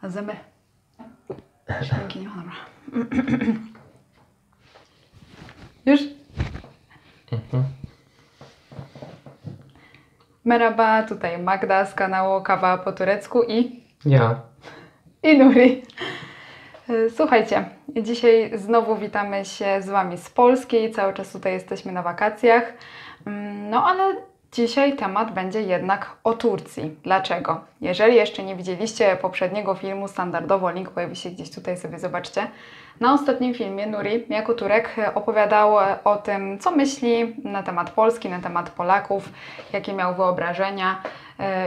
Zęby. Szminki nie ma, dobra. Już? Merhaba, tutaj Magda z kanału Kawa po turecku i Nuri. Słuchajcie, dzisiaj znowu witamy się z Wami z Polski. Cały czas tutaj jesteśmy na wakacjach. No ale dzisiaj temat będzie jednak o Turcji. Dlaczego? Jeżeli jeszcze nie widzieliście poprzedniego filmu, standardowo link pojawi się gdzieś tutaj, sobie zobaczcie. Na ostatnim filmie Nuri, jako Turek, opowiadał o tym, co myśli na temat Polski, na temat Polaków, jakie miał wyobrażenia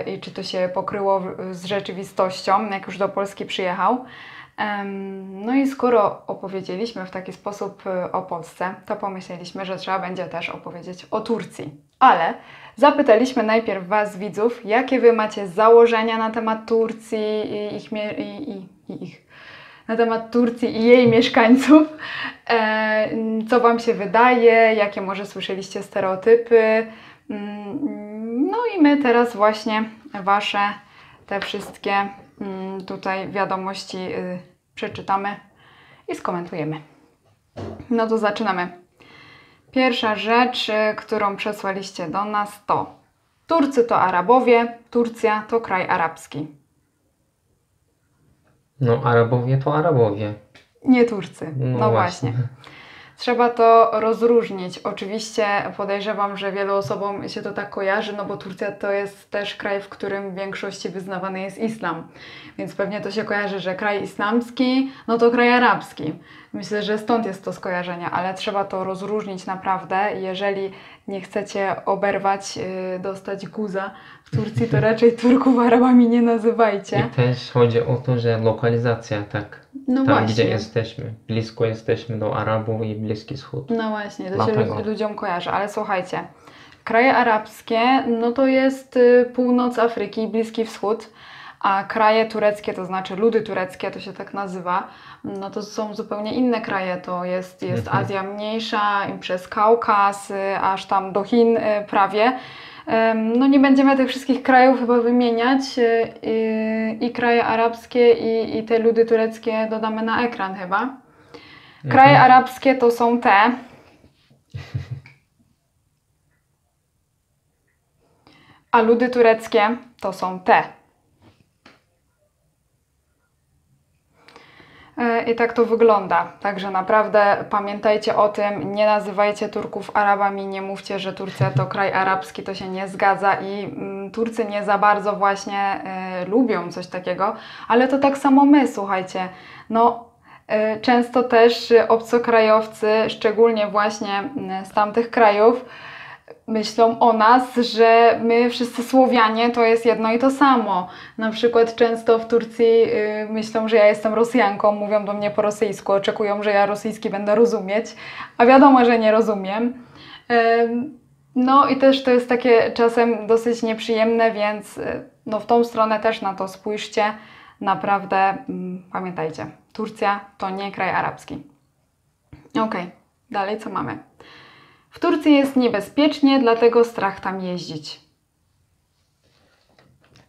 i czy to się pokryło z rzeczywistością, jak już do Polski przyjechał. No i skoro opowiedzieliśmy w taki sposób o Polsce, to pomyśleliśmy, że trzeba będzie też opowiedzieć o Turcji. Ale zapytaliśmy najpierw Was, widzów, jakie Wy macie założenia na temat Turcji na temat Turcji i jej mieszkańców. Co Wam się wydaje, jakie może słyszeliście stereotypy. No i my teraz właśnie Wasze te wszystkie tutaj wiadomości przeczytamy i skomentujemy. No to zaczynamy. Pierwsza rzecz, którą przesłaliście do nas, to Turcy to Arabowie, Turcja to kraj arabski. No, Arabowie to Arabowie. Nie Turcy. No właśnie. Trzeba to rozróżnić. Oczywiście podejrzewam, że wielu osobom się to tak kojarzy, no bo Turcja to jest też kraj, w którym w większości wyznawany jest islam. Więc pewnie to się kojarzy, że kraj islamski, no to kraj arabski. Myślę, że stąd jest to skojarzenie, ale trzeba to rozróżnić naprawdę. Jeżeli nie chcecie oberwać, dostać guza w Turcji, to raczej Turków Arabami nie nazywajcie. I też chodzi o to, że lokalizacja, tak. No tam, właśnie. gdzie jesteśmy. Blisko jesteśmy do Arabów i Bliski Wschód. No właśnie, to Dlatego się ludziom kojarzy. Ale słuchajcie, kraje arabskie, no to jest północ Afryki i Bliski Wschód, a kraje tureckie, to znaczy ludy tureckie, to się tak nazywa, no to są zupełnie inne kraje. To jest Azja Mniejsza, przez Kaukaz, aż tam do Chin prawie. No nie będziemy tych wszystkich krajów chyba wymieniać. I kraje arabskie, i te ludy tureckie dodamy na ekran chyba. Kraje arabskie to są te. A ludy tureckie to są te. I tak to wygląda. Także naprawdę pamiętajcie o tym, nie nazywajcie Turków Arabami, nie mówcie, że Turcja to kraj arabski, to się nie zgadza i Turcy nie za bardzo właśnie lubią coś takiego, ale to tak samo my, słuchajcie, no często też obcokrajowcy, szczególnie właśnie z tamtych krajów, myślą o nas, że my wszyscy Słowianie to jest jedno i to samo. Na przykład często w Turcji myślą, że ja jestem Rosjanką, mówią do mnie po rosyjsku, oczekują, że ja rosyjski będę rozumieć, a wiadomo, że nie rozumiem. No i też to jest takie czasem dosyć nieprzyjemne, więc no w tą stronę też na to spójrzcie. Naprawdę pamiętajcie, Turcja to nie kraj arabski. Okej, dalej co mamy? W Turcji jest niebezpiecznie, dlatego strach tam jeździć.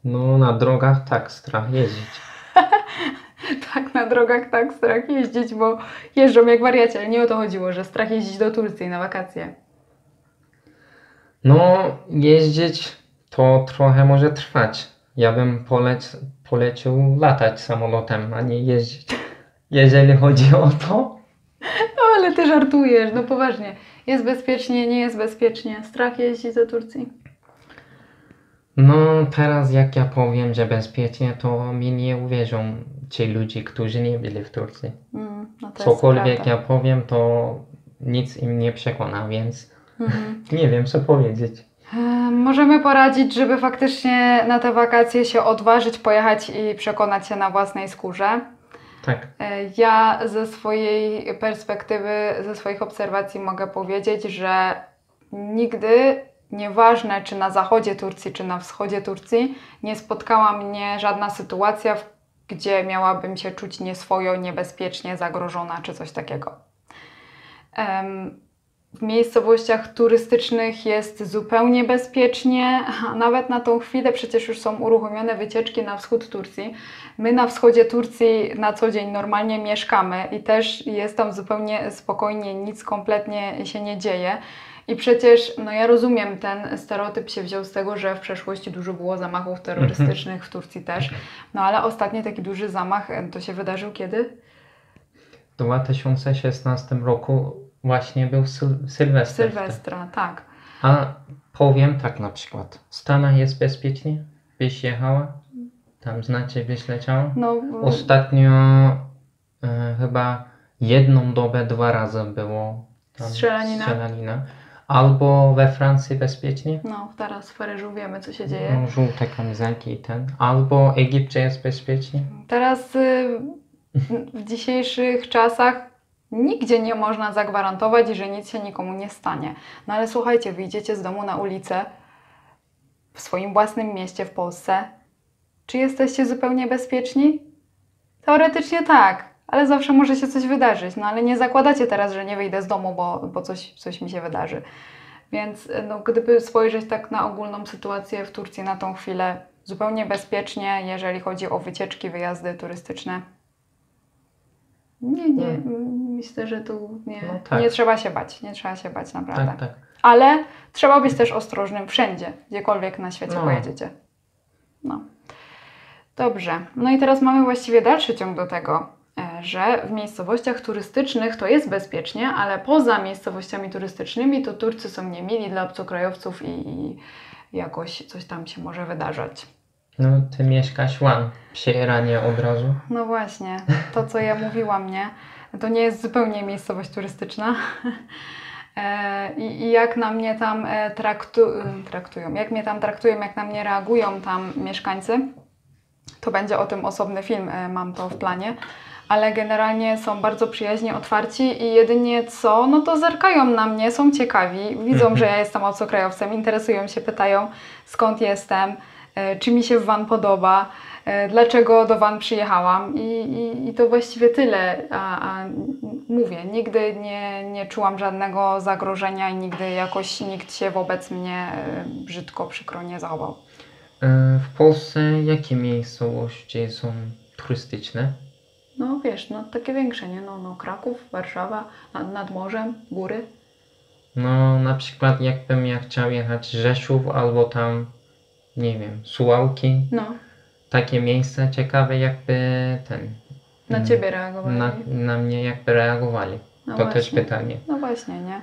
No, na drogach tak, strach jeździć. Tak, na drogach tak, strach jeździć, bo jeżdżą jak wariaci, ale nie o to chodziło, że strach jeździć do Turcji na wakacje. No, jeździć to trochę może trwać. Ja bym polecił latać samolotem, a nie jeździć. Jeżeli chodzi o to. No ale ty żartujesz, no poważnie. Jest bezpiecznie, nie jest bezpiecznie. Strach jeździć do Turcji. No, teraz jak ja powiem, że bezpiecznie, to mi nie uwierzą ci ludzie, którzy nie byli w Turcji. No to Cokolwiek jest ja powiem, to nic im nie przekona, więc nie wiem, co powiedzieć. Możemy poradzić, żeby faktycznie na te wakacje się odważyć, pojechać i przekonać się na własnej skórze. Tak. Ja ze swojej perspektywy, ze swoich obserwacji mogę powiedzieć, że nigdy, nieważne czy na zachodzie Turcji, czy na wschodzie Turcji, nie spotkała mnie żadna sytuacja, gdzie miałabym się czuć nieswojo, niebezpiecznie, zagrożona, czy coś takiego. w miejscowościach turystycznych jest zupełnie bezpiecznie, a nawet na tą chwilę przecież już są uruchomione wycieczki na wschód Turcji. My na wschodzie Turcji na co dzień normalnie mieszkamy i też jest tam zupełnie spokojnie, nic kompletnie się nie dzieje. I przecież, no ja rozumiem, ten stereotyp się wziął z tego, że w przeszłości dużo było zamachów terrorystycznych w Turcji też, no ale ostatni taki duży zamach to się wydarzył kiedy? W 2016 roku właśnie był Sylwester. Sylwestra, tak. A powiem tak na przykład, w Stanach jest bezpiecznie? Byś jechała? Tam znacie, byś leciała? No, Ostatnio chyba jedną dobę 2 razy było tam strzelanina. Albo we Francji bezpiecznie? no, teraz w Paryżu wiemy, co się dzieje. No, żółte kamizelki i ten. Albo w Egipcie jest bezpiecznie? Teraz w dzisiejszych czasach nigdzie nie można zagwarantować, że nic się nikomu nie stanie. No ale słuchajcie, wyjdziecie z domu na ulicę w swoim własnym mieście w Polsce. Czy jesteście zupełnie bezpieczni? Teoretycznie tak, ale zawsze może się coś wydarzyć. No ale nie zakładacie teraz, że nie wyjdę z domu, bo coś mi się wydarzy. Więc no, gdyby spojrzeć tak na ogólną sytuację w Turcji na tą chwilę, zupełnie bezpiecznie, jeżeli chodzi o wycieczki, wyjazdy turystyczne. Nie, myślę, że tu No tak. nie trzeba się bać, naprawdę. Tak, tak. Ale trzeba być też ostrożnym wszędzie, gdziekolwiek na świecie pojedziecie. No. Dobrze. No i teraz mamy właściwie dalszy ciąg do tego, że w miejscowościach turystycznych to jest bezpiecznie, ale poza miejscowościami turystycznymi to Turcy są niemili dla obcokrajowców i jakoś coś tam się może wydarzać. No, ty mieszkasz przy Iranie od razu. No właśnie, to co ja mówiłam, nie? To nie jest zupełnie miejscowość turystyczna. I jak na mnie tam traktują, jak mnie tam traktują, jak na mnie reagują tam mieszkańcy, to będzie o tym osobny film, mam to w planie. Ale generalnie są bardzo przyjaźnie, otwarci i jedynie co, no to zerkają na mnie, są ciekawi, widzą, że ja jestem obcokrajowcem, interesują się, pytają skąd jestem, czy mi się Van podoba, dlaczego do Van przyjechałam i to właściwie tyle. A mówię, nigdy nie czułam żadnego zagrożenia i nigdy jakoś nikt się wobec mnie brzydko, przykro nie zachował. W Polsce jakie miejscowości są turystyczne? No wiesz, no takie większe, nie? No Kraków, Warszawa, nad morzem, góry. No na przykład jakbym chciał jechać Rzeszów albo tam, nie wiem, Suwałki. No. Takie miejsca ciekawe jakby Na ciebie reagowali. Na mnie jakby reagowali. No to właśnie. też pytanie. No właśnie, nie?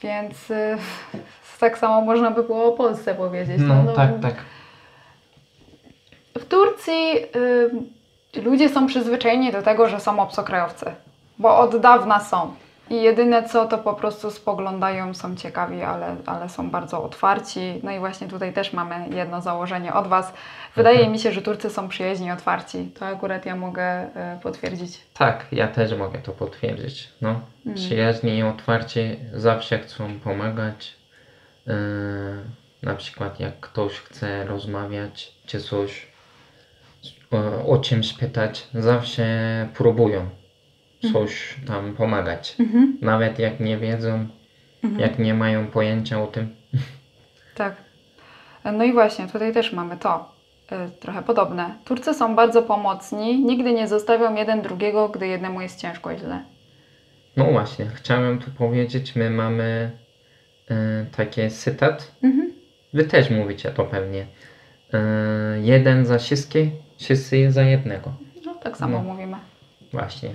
Więc tak samo można by było o Polsce powiedzieć. No tak. W Turcji ludzie są przyzwyczajeni do tego, że są obcokrajowcy, bo od dawna są. I jedyne co, to po prostu spoglądają, są ciekawi, ale są bardzo otwarci. No i właśnie tutaj też mamy jedno założenie od Was. Wydaje mi się, że Turcy są przyjaźni i otwarci. To akurat ja mogę potwierdzić. Tak, ja też mogę to potwierdzić. No. Przyjaźni i otwarci zawsze chcą pomagać. Na przykład jak ktoś chce rozmawiać, czy coś o czymś pytać, zawsze próbują coś tam pomagać. Nawet jak nie wiedzą, jak nie mają pojęcia o tym. Tak. No i właśnie, tutaj też mamy to. Trochę podobne. Turcy są bardzo pomocni, nigdy nie zostawią jeden drugiego, gdy jednemu jest ciężko i źle. No właśnie, chciałem tu powiedzieć, my mamy takie cytat. Wy też mówicie to pewnie. Jeden za wszystkich, wszyscy za jednego. No tak samo mówimy. Właśnie.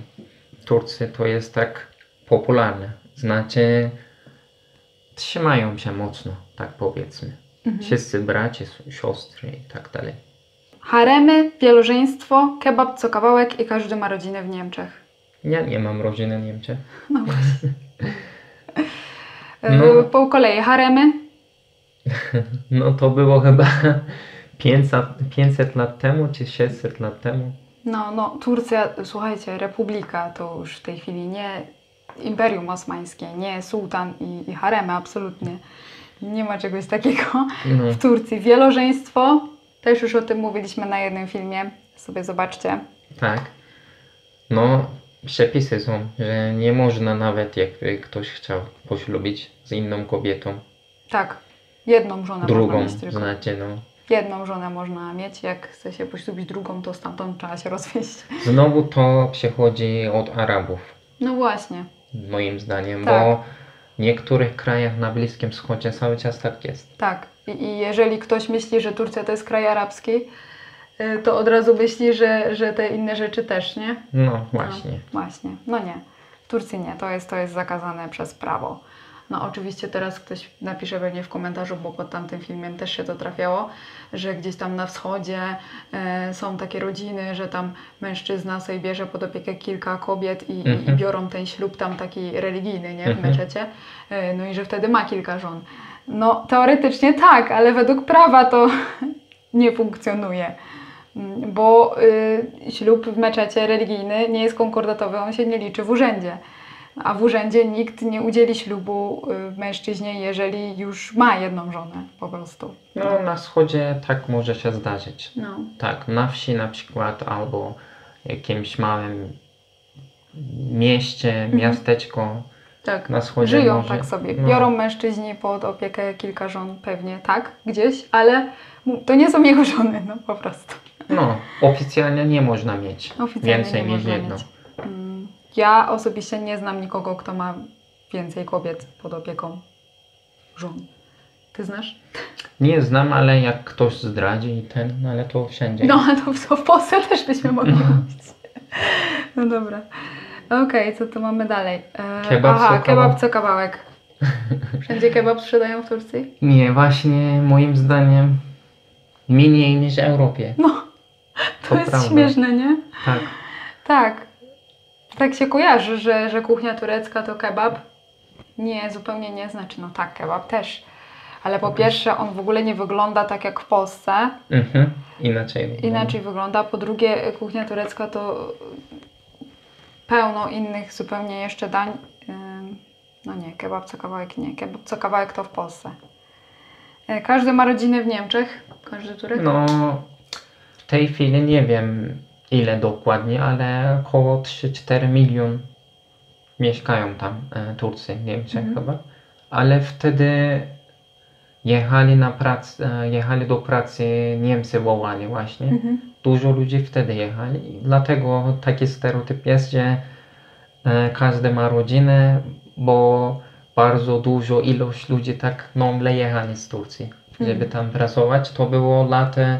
Turcy to jest tak popularne. Znaczy trzymają się mocno, tak powiedzmy. Wszyscy bracia, siostry i tak dalej. Haremy, wielożeństwo, kebab co kawałek i każdy ma rodzinę w Niemczech. Ja nie mam rodziny w Niemczech. No właśnie. Po kolei haremy. No to było chyba 500 lat temu czy 600 lat temu. No, Turcja, słuchajcie, republika to już w tej chwili nie Imperium Osmańskie, nie sułtan i haremy, absolutnie. Nie ma czegoś takiego w Turcji. Wielożeństwo, też już o tym mówiliśmy na jednym filmie, sobie zobaczcie. Tak. No, przepisy są, że nie można nawet jakby ktoś chciał poślubić z inną kobietą, Tak, jedną żonę można drugą, mieć tylko. znacie, no. Jedną żonę można mieć, jak chce się poślubić drugą, to stamtąd trzeba się rozwieść. Znowu to przychodzi od Arabów, No właśnie, moim zdaniem, Tak. bo w niektórych krajach na Bliskim Wschodzie cały czas tak jest. tak. I jeżeli ktoś myśli, że Turcja to jest kraj arabski, to od razu myśli, że te inne rzeczy też, nie? No właśnie. No, właśnie. No nie. W Turcji nie. To jest zakazane przez prawo. No oczywiście teraz ktoś napisze pewnie w komentarzu, bo pod tamtym filmem też się to trafiało, że gdzieś tam na wschodzie są takie rodziny, że tam mężczyzna sobie bierze pod opiekę kilka kobiet i biorą ten ślub tam taki religijny, nie? W meczecie. No i że wtedy ma kilka żon. No teoretycznie tak, ale według prawa to nie funkcjonuje. Bo ślub w meczecie religijny nie jest konkordatowy, on się nie liczy w urzędzie. A w urzędzie nikt nie udzieli ślubu mężczyźnie, jeżeli już ma jedną żonę po prostu. No na wschodzie tak może się zdarzyć. No. Tak, na wsi na przykład albo jakimś małym mieście, miasteczko Tak, na wschodzie żyją może, tak sobie. no. Biorą mężczyźni pod opiekę kilka żon pewnie, tak, gdzieś, ale to nie są jego żony, no po prostu. No, oficjalnie nie można mieć Oficjalnie więcej nie niż można jedno. mieć. Ja osobiście nie znam nikogo, kto ma więcej kobiet pod opieką żon. Ty znasz? Nie znam, ale jak ktoś zdradzi i no ale to wszędzie. No, to w Polsce też byśmy mogli mówić. No dobra. Okej, co tu mamy dalej? Kebab co kebab kawałek. co kawałek. Wszędzie kebab sprzedają w Turcji? Nie, właśnie moim zdaniem mniej niż w Europie. No, to jest prawda. śmieszne, nie? Tak. Tak. Tak się kojarzy, że kuchnia turecka to kebab. Nie, zupełnie nie znaczy. No tak, kebab też. Ale po pierwsze, on w ogóle nie wygląda tak jak w Polsce. Inaczej. Inaczej wygląda. Po drugie, kuchnia turecka to pełno innych zupełnie jeszcze dań. No nie, kebab co kawałek nie. Kebab co kawałek to w Polsce. Każdy ma rodzinę w Niemczech. Każdy Turek. No, w tej chwili nie wiem ile dokładnie, ale około 3-4 milion mieszkają tam Turcy, w Niemczech chyba. Ale wtedy jechali do pracy, Niemcy wołali właśnie. Dużo ludzi wtedy jechali. I dlatego taki stereotyp jest, że każdy ma rodzinę, bo bardzo dużo ilość ludzi tak nagle jechali z Turcji, żeby tam pracować. To było lata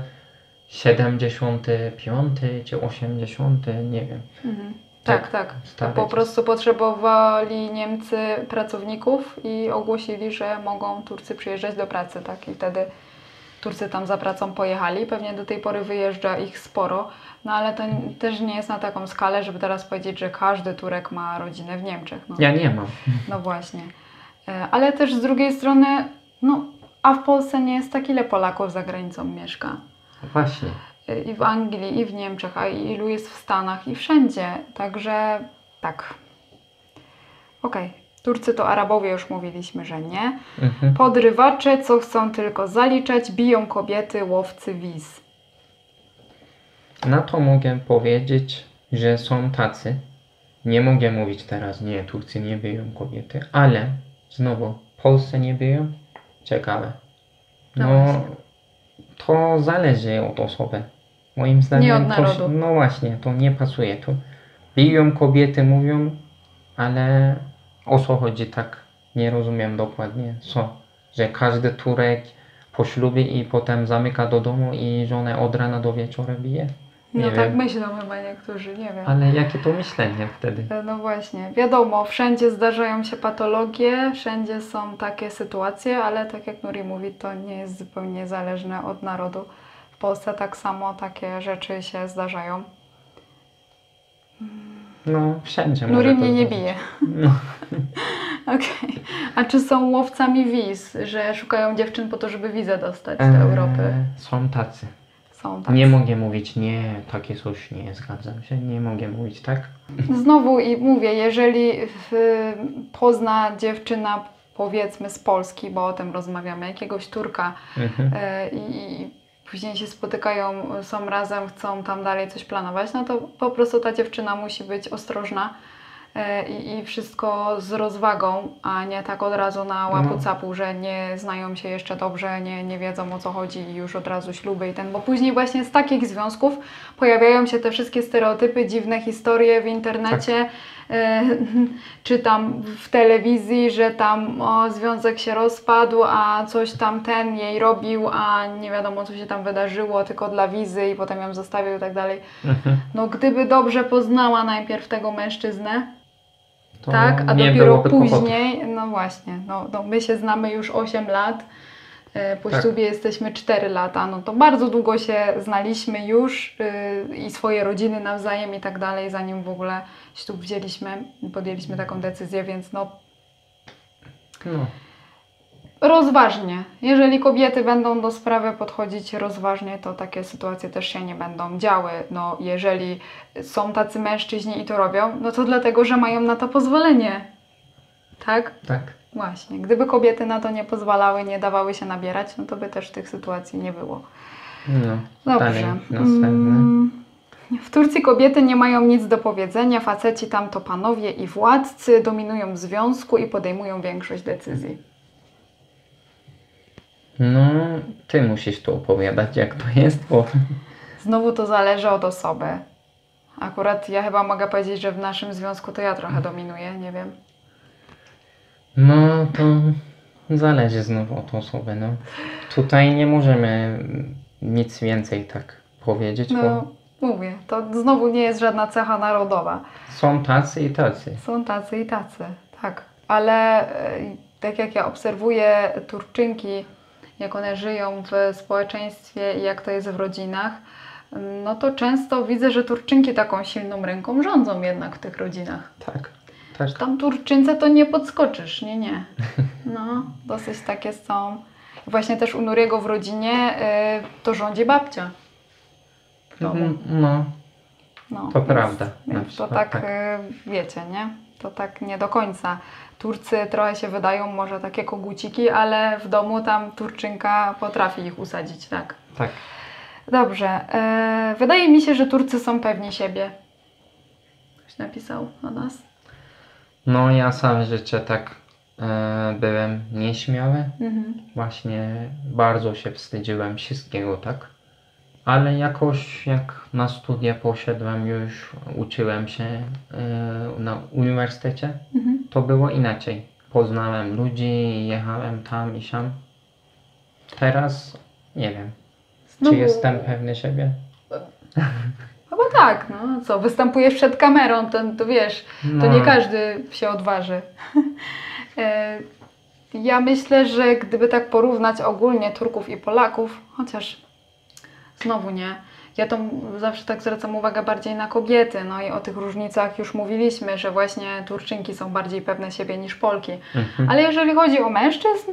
75 czy 80, nie wiem. Tak. To stare po czasy. prostu potrzebowali Niemcy pracowników i ogłosili, że mogą Turcy przyjeżdżać do pracy, tak? I wtedy Turcy tam za pracą pojechali. Pewnie do tej pory wyjeżdża ich sporo, no ale to też nie jest na taką skalę, żeby teraz powiedzieć, że każdy Turek ma rodzinę w Niemczech. No, Ja nie mam. no właśnie. Ale też z drugiej strony, no, a w Polsce nie jest tak ile Polaków za granicą mieszka. Właśnie. I w Anglii, i w Niemczech, a ilu jest w Stanach, i wszędzie. Także tak. Okej. Turcy to Arabowie, już mówiliśmy, że nie. Podrywacze, co chcą tylko zaliczać, biją kobiety, łowcy wiz. Na to mogę powiedzieć, że są tacy. Nie mogę mówić teraz, nie, Turcy nie biją kobiety, ale znowu, w Polsce nie biją? Ciekawe. No No, właśnie. to zależy od osoby. Moim zdaniem Nie od to narodu. no właśnie, to nie pasuje tu. Biją kobiety, mówią, ale o co chodzi tak? Nie rozumiem dokładnie co. Że każdy Turek po ślubie i potem zamyka do domu i żonę od rana do wieczora bije? No Nie tak wiem. myślą chyba niektórzy, nie wiem. Ale jakie to myślenie wtedy? No właśnie, wiadomo, wszędzie zdarzają się patologie, wszędzie są takie sytuacje, ale tak jak Nuri mówi, to nie jest zupełnie zależne od narodu. W Polsce tak samo takie rzeczy się zdarzają. No, wszędzie Nuri może to mnie nie zdarzyć. bije. No. Okej. A czy są łowcami wiz, że szukają dziewczyn po to, żeby wizę dostać do Europy? Są tacy. Są tacy. Nie mogę mówić nie, takie coś nie, zgadzam się, nie mogę mówić tak. Znowu i mówię, jeżeli pozna dziewczyna, powiedzmy z Polski, bo o tym rozmawiamy, jakiegoś Turka i później się spotykają, są razem, chcą tam dalej coś planować, no to po prostu ta dziewczyna musi być ostrożna i wszystko z rozwagą, a nie tak od razu na łapu capu, że nie znają się jeszcze dobrze, nie wiedzą o co chodzi i już od razu śluby i bo później właśnie z takich związków pojawiają się te wszystkie stereotypy, dziwne historie w internecie, czy tam w telewizji, że tam związek się rozpadł, a coś tam ten jej robił, a nie wiadomo co się tam wydarzyło, tylko dla wizy i potem ją zostawił i tak dalej. No gdyby dobrze poznała najpierw tego mężczyznę, To tak, a nie dopiero byłoby później, no właśnie, no my się znamy już 8 lat, po Tak. ślubie jesteśmy 4 lata, no to bardzo długo się znaliśmy już i swoje rodziny nawzajem i tak dalej, zanim w ogóle ślub wzięliśmy, podjęliśmy taką decyzję, więc No. rozważnie. Jeżeli kobiety będą do sprawy podchodzić rozważnie, to takie sytuacje też się nie będą działy. No, jeżeli są tacy mężczyźni i to robią, no to dlatego, że mają na to pozwolenie. Tak? Tak. Właśnie. Gdyby kobiety na to nie pozwalały, nie dawały się nabierać, no to by też tych sytuacji nie było. No. Dobrze. Dalej, następny. W Turcji kobiety nie mają nic do powiedzenia, faceci tam to panowie i władcy, dominują w związku i podejmują większość decyzji. No, ty musisz tu opowiadać, jak to jest, bo... Znowu to zależy od osoby. Akurat ja chyba mogę powiedzieć, że w naszym związku to ja trochę dominuję, nie wiem. No, to zależy znowu od osoby, no. Tutaj nie możemy nic więcej tak powiedzieć, No, bo mówię, to znowu nie jest żadna cecha narodowa. są tacy i tacy. Są tacy i tacy, tak. Ale tak jak ja obserwuję Turczynki, jak one żyją w społeczeństwie i jak to jest w rodzinach, no to często widzę, że Turczynki taką silną ręką rządzą jednak w tych rodzinach. Tak. Też. Tam Turczynce to nie podskoczysz, nie. No, dosyć takie są. Właśnie też u Nuriego w rodzinie to rządzi babcia w domu. No, No, to prawda. Na Więc to przykład, tak, tak. wiecie, nie? To tak nie do końca. Turcy trochę się wydają może takie koguciki, ale w domu tam Turczynka potrafi ich usadzić, tak. Tak. Dobrze. Wydaje mi się, że Turcy są pewni siebie. Ktoś napisał o nas? No, ja sam życzę tak byłem nieśmiały. Mhm. Właśnie bardzo się wstydziłem wszystkiego, tak? Ale jakoś jak na studia poszedłem już, uczyłem się na uniwersytecie, to było inaczej. Poznałem ludzi, jechałem tam i siam. Teraz nie wiem, Znowu- czy jestem pewny siebie. Chyba tak, no co, występujesz przed kamerą, to wiesz, to No. nie każdy się odważy. Ja myślę, że gdyby tak porównać ogólnie Turków i Polaków, chociaż znowu nie, ja to zawsze tak zwracam uwagę bardziej na kobiety, no i o tych różnicach już mówiliśmy, że właśnie Turczynki są bardziej pewne siebie niż Polki. Ale jeżeli chodzi o mężczyzn,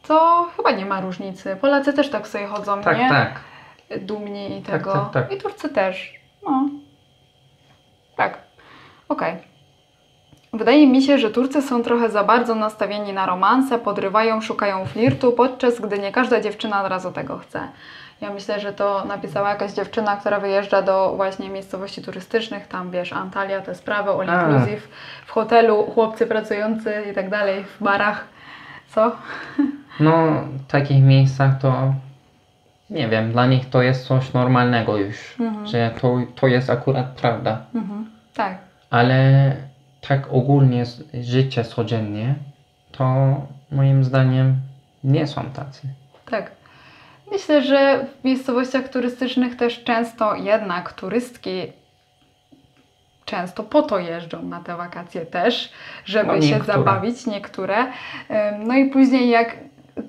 to chyba nie ma różnicy. Polacy też tak sobie chodzą, Tak, nie? tak. Dumni i Tak, tego. tak, tak. I Turcy też. No. Tak. Okej. Wydaje mi się, że Turcy są trochę za bardzo nastawieni na romanse, podrywają, szukają flirtu, podczas gdy nie każda dziewczyna od razu tego chce. Ja myślę, że to napisała jakaś dziewczyna, która wyjeżdża do właśnie miejscowości turystycznych, tam wiesz, Antalya, te sprawy, all inclusive, w hotelu, chłopcy pracujący i tak dalej, w barach. Co? No, w takich miejscach to nie wiem, dla nich to jest coś normalnego już, że to jest akurat prawda. Tak. Ale tak ogólnie życie codziennie, to moim zdaniem nie są tacy. Tak. Myślę, że w miejscowościach turystycznych też często jednak turystki często po to jeżdżą na te wakacje też, żeby No, się niektóre. zabawić, niektóre. No i później jak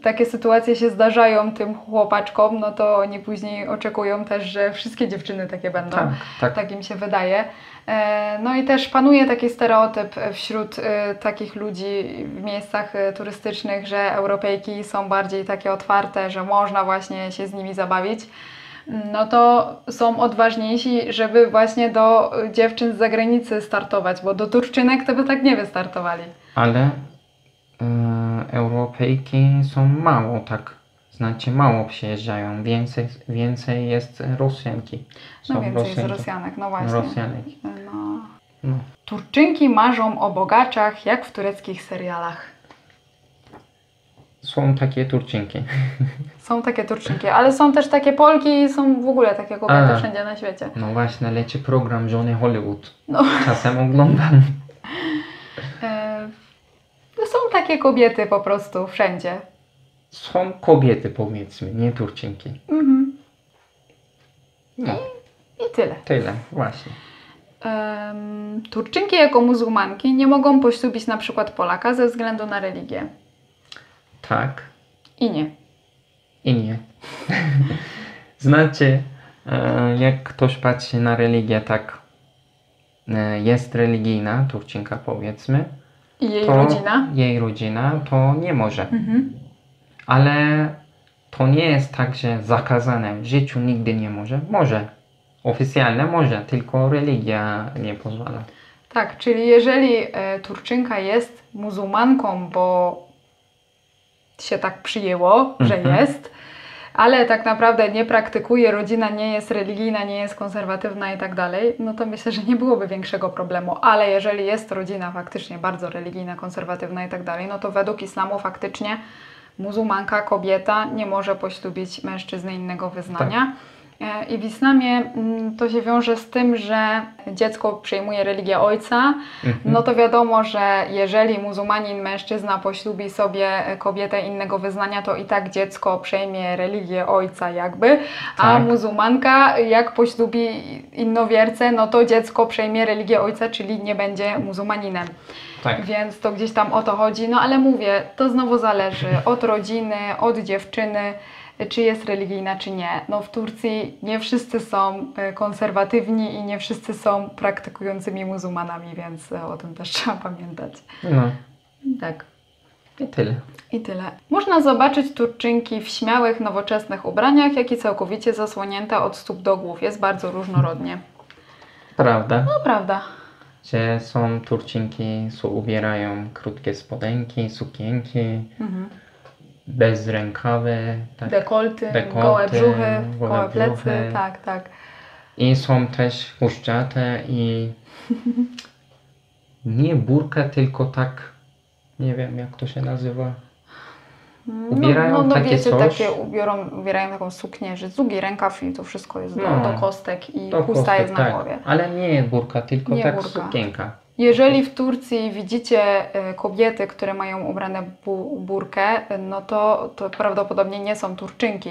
takie sytuacje się zdarzają tym chłopaczkom, no to oni później oczekują też, że wszystkie dziewczyny takie będą. Tak, tak. Tak im się wydaje. No i też panuje taki stereotyp wśród takich ludzi w miejscach turystycznych, że Europejki są bardziej takie otwarte, że można właśnie się z nimi zabawić. No to są odważniejsi, żeby właśnie do dziewczyn z zagranicy startować, bo do Turczynek to by tak nie wystartowali. Ale Europejki są mało tak Znaczy mało przyjeżdżają, więcej jest Rosjanki. No Są więcej jest Rosjanki. Rosjanek, no właśnie. Rosjanek. No. No. Turczynki marzą o bogaczach, jak w tureckich serialach. Są takie Turczynki. Są takie Turczynki, ale są też takie Polki i są w ogóle takie kobiety wszędzie na świecie. No właśnie, leci program Żony Hollywood. No. Czasem oglądam. Są takie kobiety po prostu wszędzie. Są kobiety, powiedzmy, nie Turczynki. Mhm. No, I tyle. tyle, właśnie. Turczynki jako muzułmanki nie mogą poślubić na przykład Polaka ze względu na religię. Tak I nie. i nie. Znaczy, jak ktoś patrzy na religię, tak jest religijna, Turczynka powiedzmy, I jej to rodzina. jej rodzina, to nie może. Mhm. Ale to nie jest tak, że zakazane w życiu nigdy nie może. Może. Oficjalnie może, tylko religia nie pozwala. Tak, czyli jeżeli Turczynka jest muzułmanką, bo się tak przyjęło, że jest, ale tak naprawdę nie praktykuje, rodzina nie jest religijna, nie jest konserwatywna i tak dalej, no to myślę, że nie byłoby większego problemu. Ale jeżeli jest rodzina faktycznie bardzo religijna, konserwatywna i tak dalej, no to według islamu faktycznie muzułmanka, kobieta nie może poślubić mężczyzny innego wyznania. I w islamie to się wiąże z tym, że dziecko przyjmuje religię ojca, no to wiadomo, że jeżeli muzułmanin mężczyzna poślubi sobie kobietę innego wyznania, to i tak dziecko przejmie religię ojca jakby, a Tak. muzułmanka jak poślubi innowiercę, no to dziecko przejmie religię ojca, czyli nie będzie muzułmaninem. Tak. Więc to gdzieś tam o to chodzi, no ale mówię, to znowu zależy od rodziny, od dziewczyny, czy jest religijna, czy nie. No w Turcji nie wszyscy są konserwatywni i nie wszyscy są praktykującymi muzułmanami, więc o tym też trzeba pamiętać. No Tak. i tyle. I tyle. Można zobaczyć Turczynki w śmiałych, nowoczesnych ubraniach, jak i całkowicie zasłonięte od stóp do głów. Jest bardzo różnorodnie. Prawda, No prawda. że są Turczynki, co ubierają krótkie spodenki, sukienki, bez rękawy. Tak. Dekolty, Dekolty, gołe brzuchy, gołe gołe plecy, brzuchy. tak, tak. I są też puszczate i nie burka, tylko tak, nie wiem jak to się nazywa. Ubierają no takie wiecie, coś. ubierają taką suknię, że długi rękaw i to wszystko jest No, do kostek i do chusta kostek, jest na tak. głowie. Ale nie burka, tylko Nie tak burka. sukienka. Jeżeli w Turcji widzicie kobiety, które mają ubrane burkę, no to prawdopodobnie nie są Turczynki,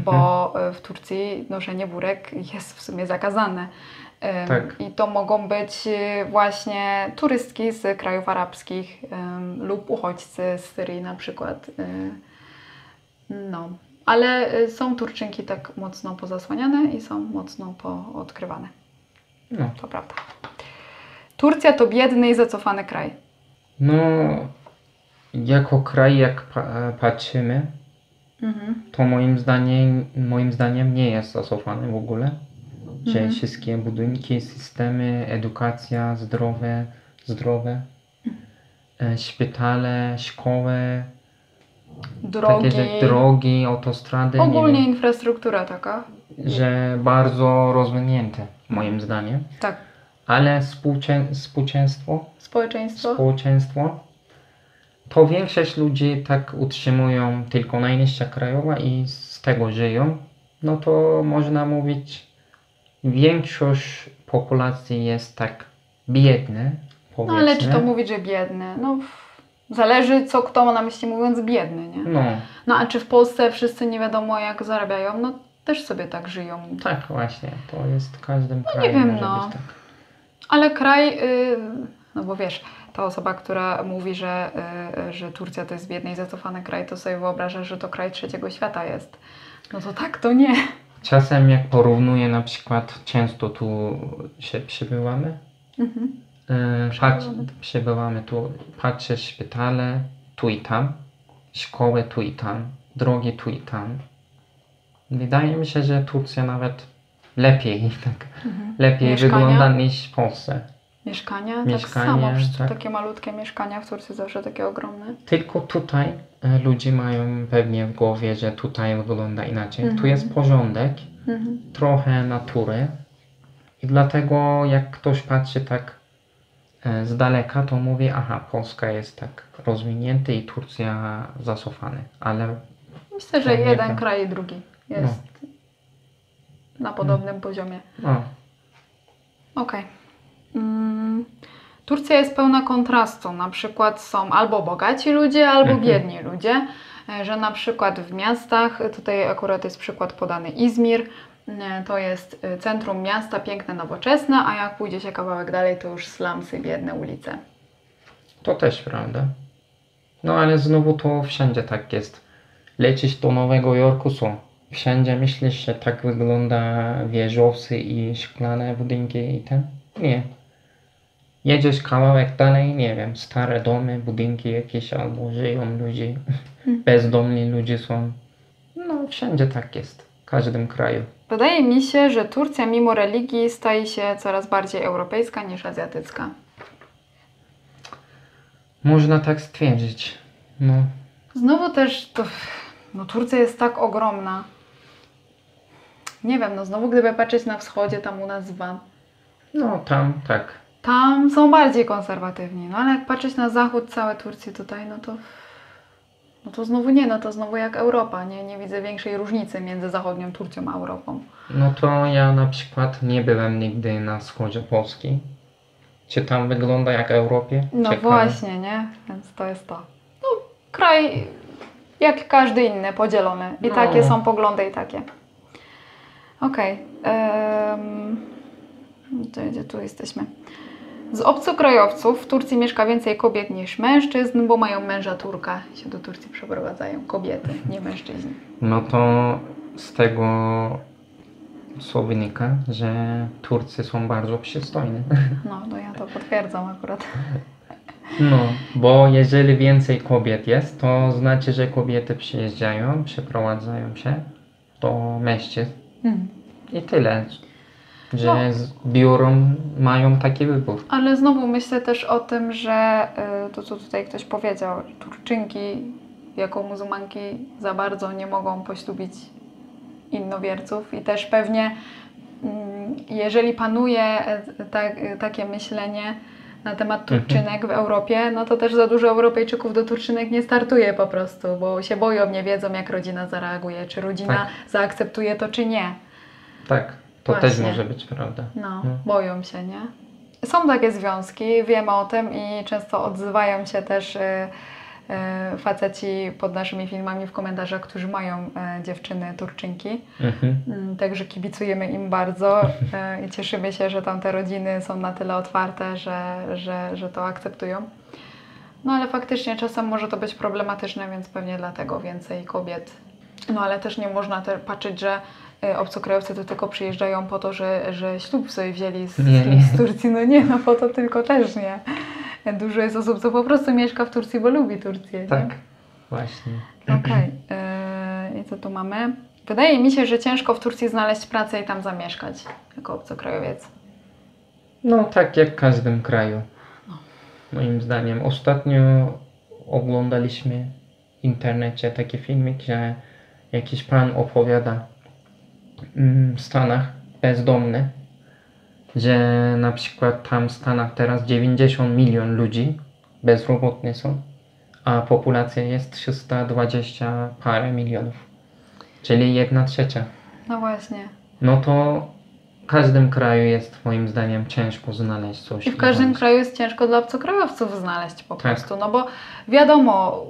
bo w Turcji noszenie burek jest w sumie zakazane. Tak. I to mogą być właśnie turystki z krajów arabskich lub uchodźcy z Syrii na przykład. No, ale są Turczynki tak mocno pozasłaniane i są mocno poodkrywane. No. To prawda. Turcja to biedny i zacofany kraj. No, jako kraj, jak patrzymy, to moim zdaniem nie jest zacofany w ogóle. Że wszystkie budynki, systemy, edukacja, zdrowe, szpitale, szkoły, Drogi, takie drogi, autostrady, ogólnie nie wiem, infrastruktura taka. że bardzo rozwinięte moim zdaniem. Tak. Ale społeczeństwo, to większość ludzi tak utrzymują tylko najniższa krajowa i z tego żyją, no to można mówić, większość populacji jest tak biedny, No powiedzmy. ale czy to mówić, że biedny? No zależy, co kto ma na myśli mówiąc biedny, nie? No a czy w Polsce wszyscy nie wiadomo jak zarabiają? No też sobie tak żyją. Tak właśnie, to jest w każdym kraju nie wiem, może no. być tak. Ale kraj, no bo wiesz, ta osoba, która mówi, że Turcja to jest biedny i zacofany kraj, to sobie wyobraża, że to kraj trzeciego świata jest. No to tak, to nie. Czasem jak porównuję na przykład, często tu się przybywamy, przybywamy tu, patrzę szpitale tu i tam, szkoły tu i tam, drogi tu i tam. Wydaje mi się, że Turcja nawet lepiej, lepiej Mieszkania? wygląda niż w Polsce. Mieszkania? Mieszkanie, Tak samo, przecież tak. takie malutkie mieszkania w Turcji zawsze takie ogromne. Tylko tutaj ludzie mają pewnie w głowie, że tutaj wygląda inaczej. Tu Mhm. jest porządek, Mhm. trochę natury i dlatego jak ktoś patrzy tak z daleka, to mówi, aha, Polska jest tak rozwinięta i Turcja zacofana, ale Myślę, że To nie jeden tak. kraj i drugi jest na podobnym poziomie. no, Okej. Turcja jest pełna kontrastu. Na przykład są albo bogaci ludzie, albo biedni ludzie. Że na przykład w miastach, tutaj akurat jest przykład podany Izmir, to jest centrum miasta, piękne, nowoczesne, a jak pójdzie się kawałek dalej, to już slumsy, biedne ulice. to też prawda. No ale znowu to wszędzie tak jest. Lecisz do Nowego Jorku, są. Wszędzie myślisz, że tak wygląda wieżowce i szklane budynki i ten? Nie. Jedziesz kawałek dalej, nie wiem, stare domy, budynki jakieś albo żyją ludzie, bezdomni ludzie są. No wszędzie tak jest, w każdym kraju. Wydaje mi się, że Turcja mimo religii staje się coraz bardziej europejska niż azjatycka. Można tak stwierdzić. No, Znowu też to, Turcja jest tak ogromna. Nie wiem, znowu gdyby patrzeć na wschodzie, tam u nas no tam tak. tam są bardziej konserwatywni. No ale jak patrzeć na zachód całej Turcji tutaj, to znowu nie, to znowu jak Europa. Nie widzę większej różnicy między zachodnią Turcją a Europą. No to ja na przykład nie byłem nigdy na wschodzie Polski. Czy tam wygląda jak w Europie? No Ciekawe. właśnie, nie? Więc to jest to. No, kraj jak każdy inny, podzielony. I No. takie są poglądy i takie. Okej. Gdzie tu jesteśmy? Z obcokrajowców w Turcji mieszka więcej kobiet niż mężczyzn, bo mają męża Turka. Się do Turcji przeprowadzają kobiety, nie mężczyźni. No to z tego co wynika, że Turcy są bardzo przystojni. No ja to potwierdzam akurat. No, bo jeżeli więcej kobiet jest, to znaczy, że kobiety przyjeżdżają, przeprowadzają się do mężczyzn i tyle. Że biorą, mają taki wybór. Ale znowu myślę też o tym, że to co tutaj ktoś powiedział, Turczynki jako muzułmanki za bardzo nie mogą poślubić innowierców i też pewnie jeżeli panuje takie myślenie na temat Turczynek w Europie, no to też za dużo Europejczyków do Turczynek nie startuje po prostu, bo się boją, nie wiedzą jak rodzina zareaguje, czy rodzina zaakceptuje to, czy nie. Tak, to Właśnie. też może być prawda. No, boją się, nie? Są takie związki, wiemy o tym i często odzywają się też faceci pod naszymi filmami w komentarzach, którzy mają dziewczyny Turczynki. Także kibicujemy im bardzo i cieszymy się, że tam te rodziny są na tyle otwarte, że to akceptują. No ale faktycznie czasem może to być problematyczne, więc pewnie dlatego więcej kobiet. No ale też nie można patrzeć, że obcokrajowcy to tylko przyjeżdżają po to, że ślub sobie wzięli z kimś z Turcji. No po to tylko też nie. Dużo jest osób, co po prostu mieszka w Turcji, bo lubi Turcję. Tak, nie? właśnie. Okej. I co tu mamy? Wydaje mi się, że ciężko w Turcji znaleźć pracę i tam zamieszkać jako obcokrajowiec. No tak jak w każdym kraju. Moim zdaniem. Ostatnio oglądaliśmy w internecie taki filmik, że jakiś pan opowiada w Stanach bezdomny, że na przykład tam w Stanach teraz 90 milionów ludzi bezrobotni są, a populacja jest 320 parę milionów, czyli 1/3. No właśnie. No to w każdym kraju jest moim zdaniem ciężko znaleźć coś. I w każdym kraju jest ciężko dla obcokrajowców znaleźć po Tak. prostu, no bo wiadomo,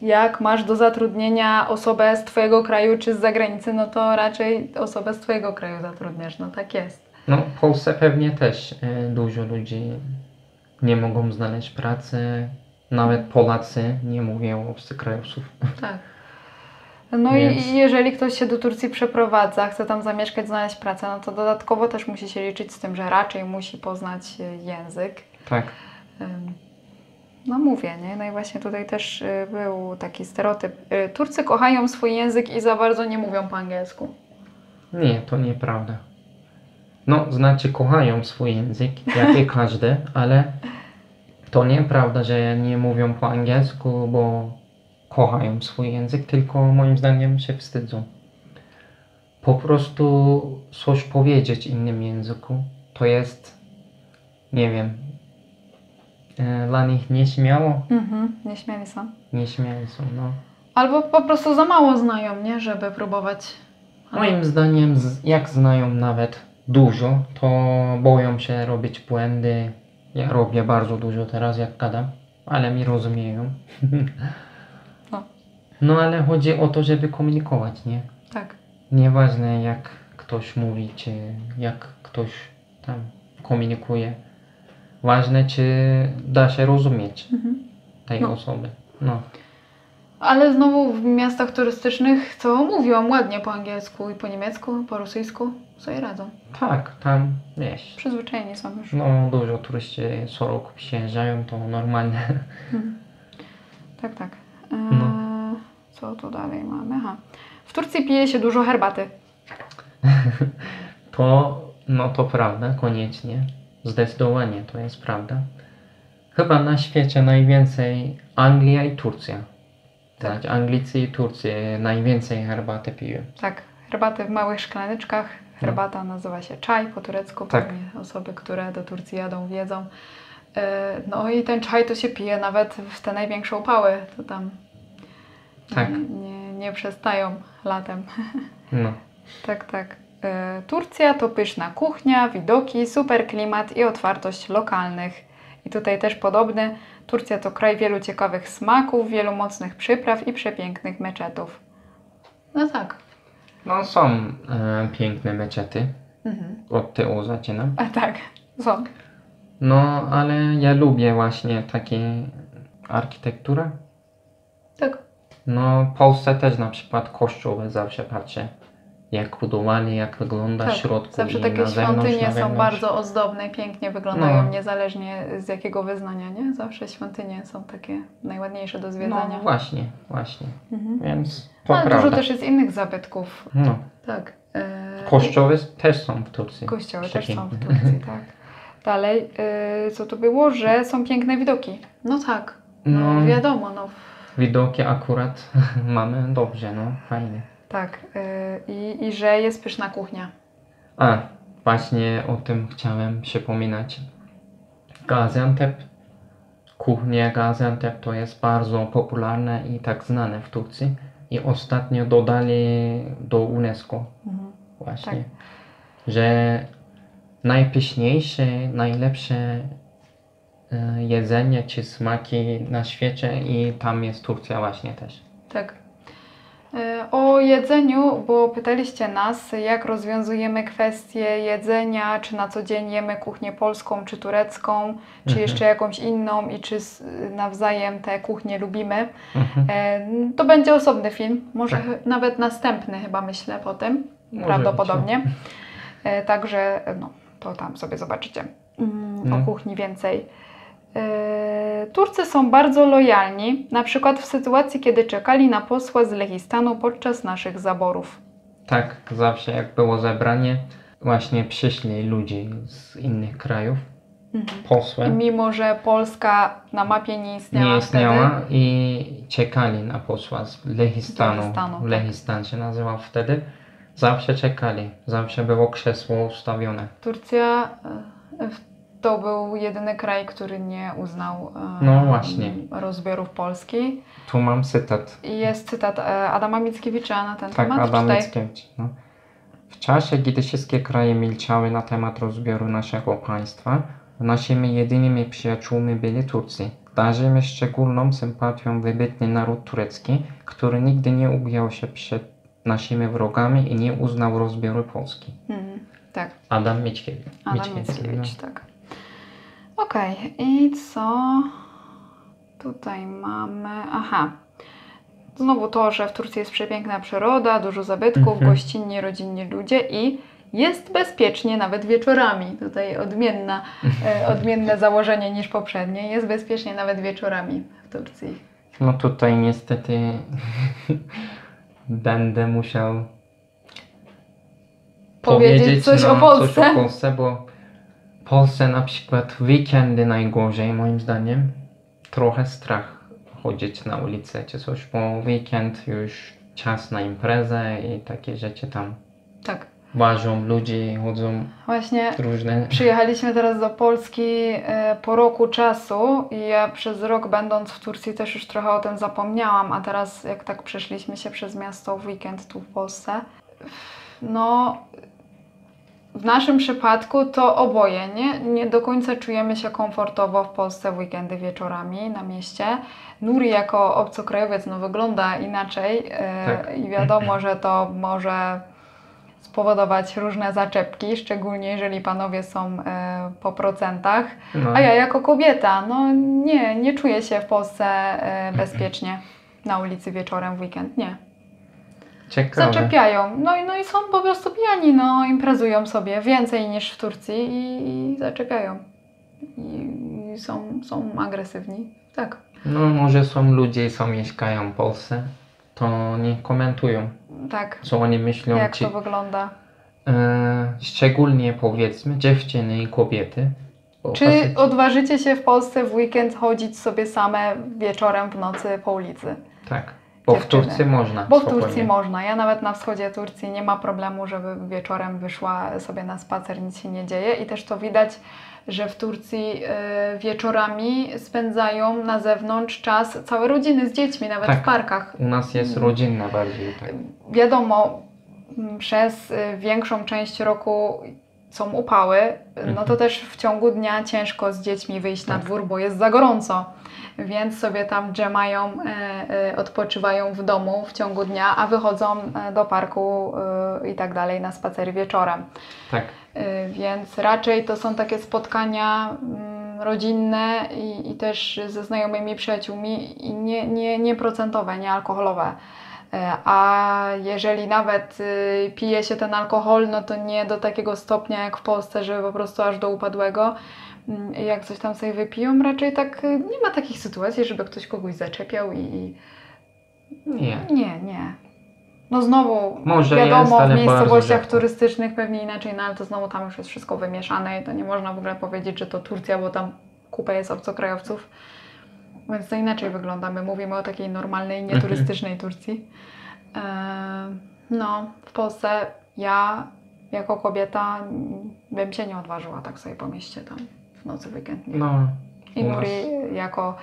jak masz do zatrudnienia osobę z Twojego kraju czy z zagranicy, no to raczej osobę z Twojego kraju zatrudniasz, no tak jest. No w Polsce pewnie też dużo ludzi nie mogą znaleźć pracy, nawet Polacy, nie mówię o obcokrajowców. Tak. No Więc- i jeżeli ktoś się do Turcji przeprowadza, chce tam zamieszkać, znaleźć pracę, no to dodatkowo też musi się liczyć z tym, że raczej musi poznać język. Tak. No mówię, nie? No i właśnie tutaj też był taki stereotyp. Turcy kochają swój język i za bardzo nie mówią po angielsku. Nie, to nieprawda. No, znaczy kochają swój język, jak i każdy, ale to nieprawda, że nie mówią po angielsku, bo kochają swój język, tylko moim zdaniem się wstydzą. Po prostu coś powiedzieć w innym języku, to jest, nie wiem, dla nich nieśmiało, Nieśmiali są. nieśmiali są, no. Albo po prostu za mało znają, nie? Żeby próbować. Moim zdaniem, jak znają nawet dużo, to boją się robić błędy. Ja robię bardzo dużo teraz, jak gadam, ale mi rozumieją. No. No ale chodzi o to, żeby komunikować, nie? Tak. Nieważne jak ktoś mówi, czy jak ktoś tam komunikuje. Ważne, czy da się rozumieć tej osoby. No. Ale znowu w miastach turystycznych to mówią ładnie po angielsku i po niemiecku, po rosyjsku. Sobie radzą. Tak, tam wiesz. Przyzwyczajeni są już. No dużo turyści co roku przyjeżdżają, to normalne. Tak, tak. No. Co tu dalej mamy? Aha. W Turcji pije się dużo herbaty. To prawda, koniecznie. Zdecydowanie to jest prawda. Chyba na świecie najwięcej Anglia i Turcja. Tak, Anglicy i Turcy najwięcej herbaty piją. Tak, herbaty w małych szklaneczkach. Herbata nazywa się czaj po turecku. Tak. Pewnie osoby, które do Turcji jadą, wiedzą. No i ten czaj to się pije nawet w te największe upały. To tam Tak. nie przestają latem. No. Tak, tak. Turcja to pyszna kuchnia, widoki, super klimat i otwartość lokalnych. I tutaj też podobny. Turcja to kraj wielu ciekawych smaków, wielu mocnych przypraw i przepięknych meczetów. No tak. No są piękne meczety. Od tyłu zaczynam. A tak, są. No ale ja lubię właśnie takie architekturę. Tak. No w Polsce też na przykład kościoły zawsze patrzę. Jak budowali, jak wygląda w środku Zawsze i takie na zewnątrz, świątynie na są wewnątrz. bardzo ozdobne, pięknie wyglądają, No. niezależnie z jakiego wyznania, nie? Zawsze świątynie są takie najładniejsze do zwiedzania. No właśnie. Więc to Ale prawda. dużo też jest innych zabytków. No. Tak. Kościoły też są w Turcji. Kościoły też są w Przepiękne. Turcji, tak. Dalej, co to było? Że są piękne widoki. No tak, No. wiadomo, no. Widoki akurat mamy dobrze, no fajnie. Tak, i że jest pyszna kuchnia. A, właśnie o tym chciałem przypominać. Gaziantep, kuchnia Gaziantep to jest bardzo popularne i tak znane w Turcji. I ostatnio dodali do UNESCO właśnie, Tak. że najpyszniejsze, najlepsze jedzenie czy smaki na świecie i tam jest Turcja właśnie też. Tak. O jedzeniu, bo pytaliście nas, jak rozwiązujemy kwestię jedzenia, czy na co dzień jemy kuchnię polską, czy turecką, czy jeszcze jakąś inną i czy nawzajem te kuchnie lubimy. To będzie osobny film, może nawet następny chyba myślę po tym, Może prawdopodobnie. Także no, to tam sobie zobaczycie o kuchni więcej. Turcy są bardzo lojalni, na przykład w sytuacji, kiedy czekali na posła z Lechistanu podczas naszych zaborów. Tak, zawsze jak było zebranie, właśnie przyszli ludzie z innych krajów, posłem. I mimo, że Polska na mapie nie istniała, Nie istniała wtedy, i czekali na posła z Lechistanu. tak. Lechistan się nazywał wtedy. Zawsze czekali, zawsze było krzesło ustawione. Turcja to był jedyny kraj, który nie uznał No właśnie. rozbiorów Polski. Tu mam cytat. I jest cytat Adama Mickiewicza na ten Tak, temat. Adam Czytaj. Mickiewicz. No. W czasie, gdy wszystkie kraje milczały na temat rozbioru naszego państwa, naszymi jedynymi przyjaciółmi byli Turcy. Darzymy szczególną sympatią wybitny naród turecki, który nigdy nie ugiął się przed naszymi wrogami i nie uznał rozbioru Polski. Tak. Adam Mickiewicz. Adam Mickiewicz, tak. Okej, i co tutaj mamy? Aha. Znowu to, że w Turcji jest przepiękna przyroda, dużo zabytków, gościnni, rodzinni ludzie i jest bezpiecznie nawet wieczorami. Tutaj odmienne założenie niż poprzednie. Jest bezpiecznie nawet wieczorami w Turcji. No tutaj niestety będę musiał powiedzieć coś o Polsce. Coś o Polsce, bo w Polsce na przykład w weekendy najgorzej moim zdaniem. Trochę strach chodzić na ulicę czy coś, bo weekend już czas na imprezę i takie rzeczy tam Tak. ważą, ludzie chodzą Właśnie różne. przyjechaliśmy teraz do Polski po roku czasu i ja przez rok będąc w Turcji też już trochę o tym zapomniałam, a teraz jak tak przeszliśmy się przez miasto w weekend tu w Polsce, no w naszym przypadku to oboje, nie do końca czujemy się komfortowo w Polsce w weekendy wieczorami na mieście. Nuri jako obcokrajowiec no, wygląda inaczej Tak. i wiadomo, że to może spowodować różne zaczepki, szczególnie jeżeli panowie są po procentach. No. A ja jako kobieta, no nie czuję się w Polsce bezpiecznie na ulicy wieczorem w weekend, nie. Ciekawe. Zaczepiają, no i są po prostu pijani, no imprezują sobie więcej niż w Turcji i zaczepiają. I są agresywni, tak. No może są ludzie, co mieszkają w Polsce, to nie komentują, Tak, co oni myślą. jak to wygląda. Szczególnie powiedzmy dziewczyny i kobiety. Bo Czy faceci- odważycie się w Polsce w weekend chodzić sobie same wieczorem w nocy po ulicy? Tak, bo w dziewczyny? Turcji można. Bo w spokojnie. Turcji można. Ja nawet na wschodzie Turcji nie ma problemu, żeby wieczorem wyszła sobie na spacer, nic się nie dzieje. I też to widać, że w Turcji wieczorami spędzają na zewnątrz czas całe rodziny z dziećmi, nawet Tak. w parkach. U nas jest rodzinna bardziej. Tak. Wiadomo, przez większą część roku są upały, no to też w ciągu dnia ciężko z dziećmi wyjść na dwór, bo jest za gorąco. Więc sobie tam dżemają, odpoczywają w domu w ciągu dnia, a wychodzą do parku i tak dalej na spacery wieczorem. Tak. Więc raczej to są takie spotkania rodzinne i też ze znajomymi przyjaciółmi i nie procentowe, nie alkoholowe. A jeżeli nawet pije się ten alkohol, no to nie do takiego stopnia jak w Polsce, że po prostu aż do upadłego. Jak coś tam sobie wypiją, raczej tak nie ma takich sytuacji, żeby ktoś kogoś zaczepiał i... Nie. Nie. No znowu, Może wiadomo, jest, ale w miejscowościach bardzo turystycznych pewnie inaczej, no ale to znowu tam już jest wszystko wymieszane i to nie można w ogóle powiedzieć, że to Turcja, bo tam kupę jest obcokrajowców. Więc to inaczej wygląda. My mówimy o takiej normalnej, nieturystycznej Turcji. No, w Polsce ja jako kobieta bym się nie odważyła tak sobie po mieście tam w nocy w weekend. Nie. No, I u nas- Nuri jako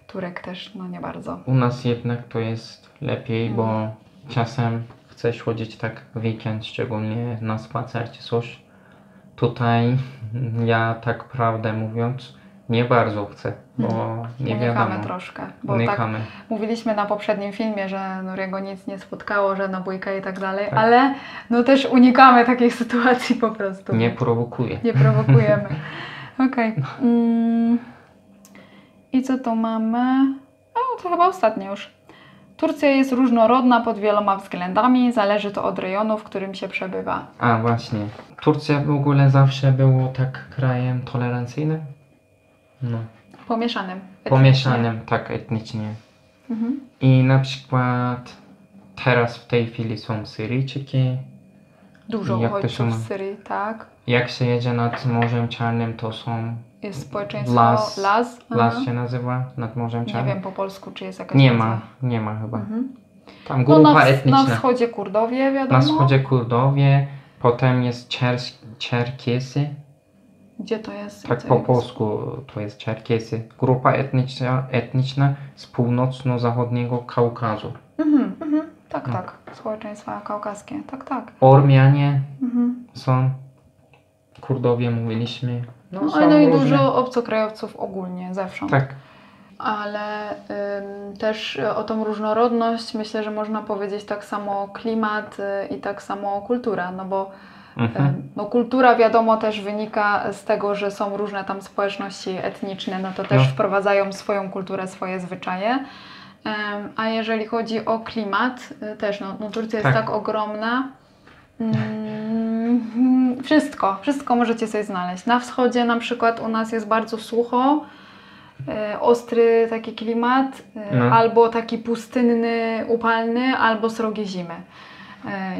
Turek też, no nie bardzo. u nas jednak to jest lepiej, bo czasem chcesz chodzić tak w weekend, szczególnie na spacer czy coś. Tutaj ja tak prawdę mówiąc nie bardzo chcę, bo nie Unikamy wiadomo. troszkę, bo tak Unikamy. mówiliśmy na poprzednim filmie, że Nuriego nic nie spotkało, że na bójkę i tak dalej, Tak. ale no też unikamy takich sytuacji po prostu. Nie prowokuję. Nie prowokujemy. Okej. I co tu mamy? O, to chyba ostatnie już. Turcja jest różnorodna pod wieloma względami, zależy to od rejonu, w którym się przebywa. A właśnie, Turcja w ogóle zawsze było tak krajem tolerancyjnym? No, Pomieszanym. etnicznie. pomieszanym tak etnicznie. Mhm. I na przykład teraz w tej chwili są Syryjczyki. Dużo Jak to uchodźców się z Syrii, tak. Jak się jedzie nad Morzem Czarnym, to są Jest społeczeństwo Las. Las. Las Aha. się nazywa nad Morzem Nie Czarnym. wiem po polsku, czy jest jakaś Nie nazwa. ma, nie ma chyba. Mhm. Tam No grupa na etniczna. wschodzie Kurdowie, wiadomo. Na wschodzie Kurdowie, potem jest Czerkiesy. Gdzie to jest? Tak Co po jest? polsku to jest Czerkiesy. Grupa etniczna z północno-zachodniego Kaukazu. Tak, No. tak. Społeczeństwa kaukaskie. Tak. Ormianie Mhm. są, Kurdowie mówiliśmy. No, są no i różne. dużo obcokrajowców ogólnie, zewsząd. Tak, Ale też o tą różnorodność myślę, że można powiedzieć tak samo klimat i tak samo kultura, no bo no, kultura wiadomo też wynika z tego, że są różne tam społeczności etniczne, no to też No. wprowadzają swoją kulturę, swoje zwyczaje. A jeżeli chodzi o klimat, też no Turcja jest Tak. tak ogromna. Wszystko możecie sobie znaleźć. Na wschodzie na przykład u nas jest bardzo sucho, ostry taki klimat, No. albo taki pustynny, upalny, albo srogie zimy.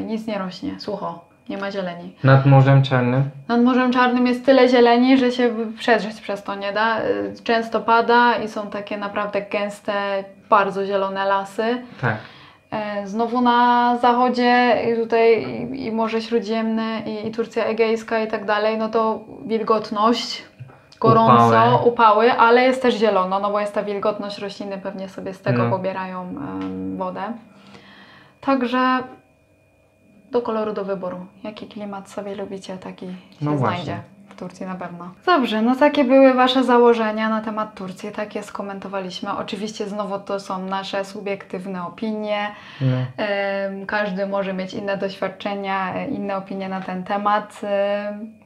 Nic nie rośnie, sucho. Nie ma zieleni. Nad Morzem Czarnym? Nad Morzem Czarnym jest tyle zieleni, że się przedrzeć przez to nie da. Często pada i są takie naprawdę gęste, bardzo zielone lasy. Tak. Znowu na zachodzie i tutaj i Morze Śródziemne i Turcja Egejska i tak dalej, no to wilgotność, gorąco, upały, ale jest też zielono, no bo jest ta wilgotność, rośliny pewnie sobie z tego pobierają wodę. Także do koloru do wyboru. Jaki klimat sobie lubicie, taki się znajdzie. W Turcji na pewno. Dobrze, no takie były Wasze założenia na temat Turcji, takie skomentowaliśmy. Oczywiście znowu to są nasze subiektywne opinie. Każdy może mieć inne doświadczenia, inne opinie na ten temat.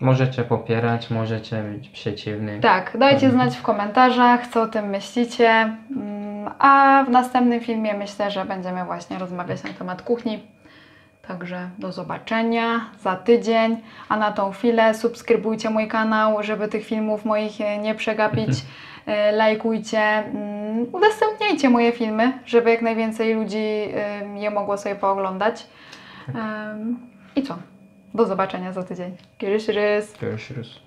Możecie popierać, możecie być przeciwni. Tak, dajcie znać w komentarzach, co o tym myślicie. A w następnym filmie myślę, że będziemy właśnie rozmawiać na temat kuchni. Także do zobaczenia za tydzień, a na tą chwilę subskrybujcie mój kanał, żeby tych filmów moich nie przegapić. Lajkujcie, udostępniajcie moje filmy, żeby jak najwięcej ludzi je mogło sobie pooglądać. I co? Do zobaczenia za tydzień. Görüşürüz. Görüşürüz.